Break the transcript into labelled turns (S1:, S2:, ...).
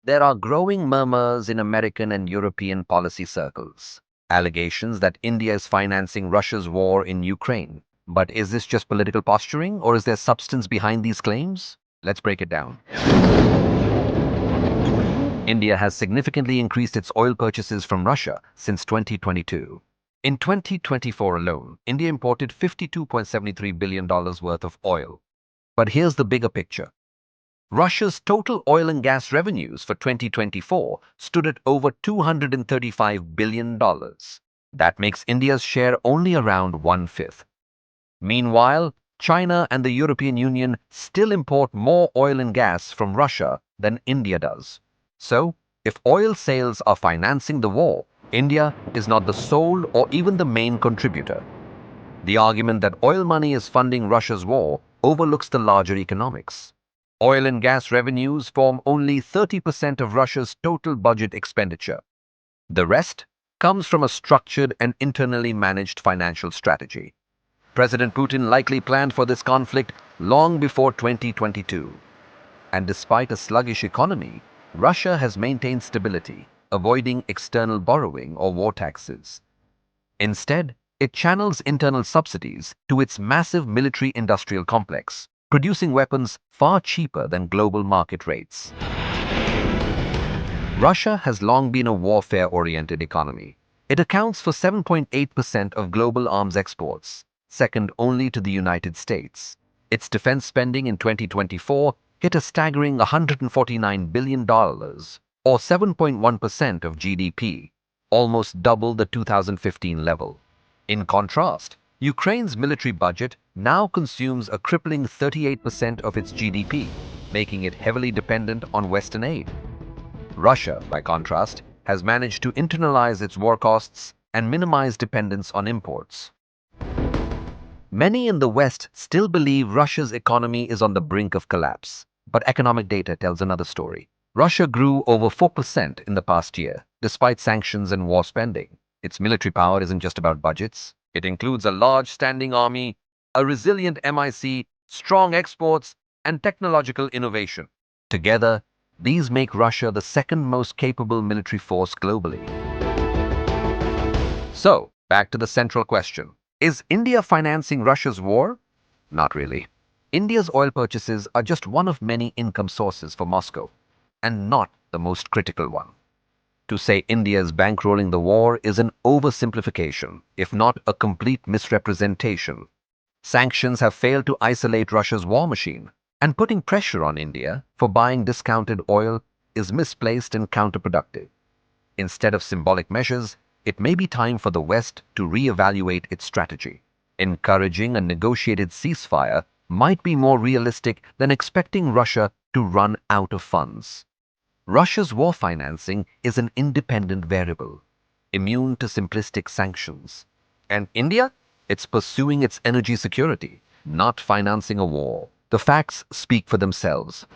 S1: There are growing murmurs in American and European policy circles. Allegations that India is financing Russia's war in Ukraine. But is this just political posturing, or is there substance behind these claims? Let's break it down. India has significantly increased its oil purchases from Russia since 2022. In 2024 alone, India imported $52.73 billion worth of oil. But here's the bigger picture. Russia's total oil and gas revenues for 2024 stood at over $235 billion. That makes India's share only around one-fifth. Meanwhile, China and the European Union still import more oil and gas from Russia than India does. So, if oil sales are financing the war, India is not the sole or even the main contributor. The argument that oil money is funding Russia's war overlooks the larger economics. Oil and gas revenues form only 30% of Russia's total budget expenditure. The rest comes from a structured and internally managed financial strategy. President Putin likely planned for this conflict long before 2022. And despite a sluggish economy, Russia has maintained stability, avoiding external borrowing or war taxes. Instead, it channels internal subsidies to its massive military-industrial complex, producing weapons far cheaper than global market rates. Russia has long been a warfare-oriented economy. It accounts for 7.8% of global arms exports, second only to the United States. Its defense spending in 2024 hit a staggering $149 billion, or 7.1% of GDP, almost double the 2015 level. In contrast, Ukraine's military budget now consumes a crippling 38% of its GDP, making it heavily dependent on Western aid. Russia, by contrast, has managed to internalize its war costs and minimize dependence on imports. Many in the West still believe Russia's economy is on the brink of collapse, but economic data tells another story. Russia grew over 4% in the past year, despite sanctions and war spending. Its military power isn't just about budgets. It includes a large standing army, a resilient MIC, strong exports, and technological innovation. Together, these make Russia the second most capable military force globally. So, back to the central question. Is India financing Russia's war? Not really. India's oil purchases are just one of many income sources for Moscow, and not the most critical one. To say India is bankrolling the war is an oversimplification, if not a complete misrepresentation. Sanctions have failed to isolate Russia's war machine, and putting pressure on India for buying discounted oil is misplaced and counterproductive. Instead of symbolic measures, it may be time for the West to reevaluate its strategy. Encouraging a negotiated ceasefire might be more realistic than expecting Russia to run out of funds. Russia's war financing is an independent variable, immune to simplistic sanctions. And India? It's pursuing its energy security, not financing a war. The facts speak for themselves.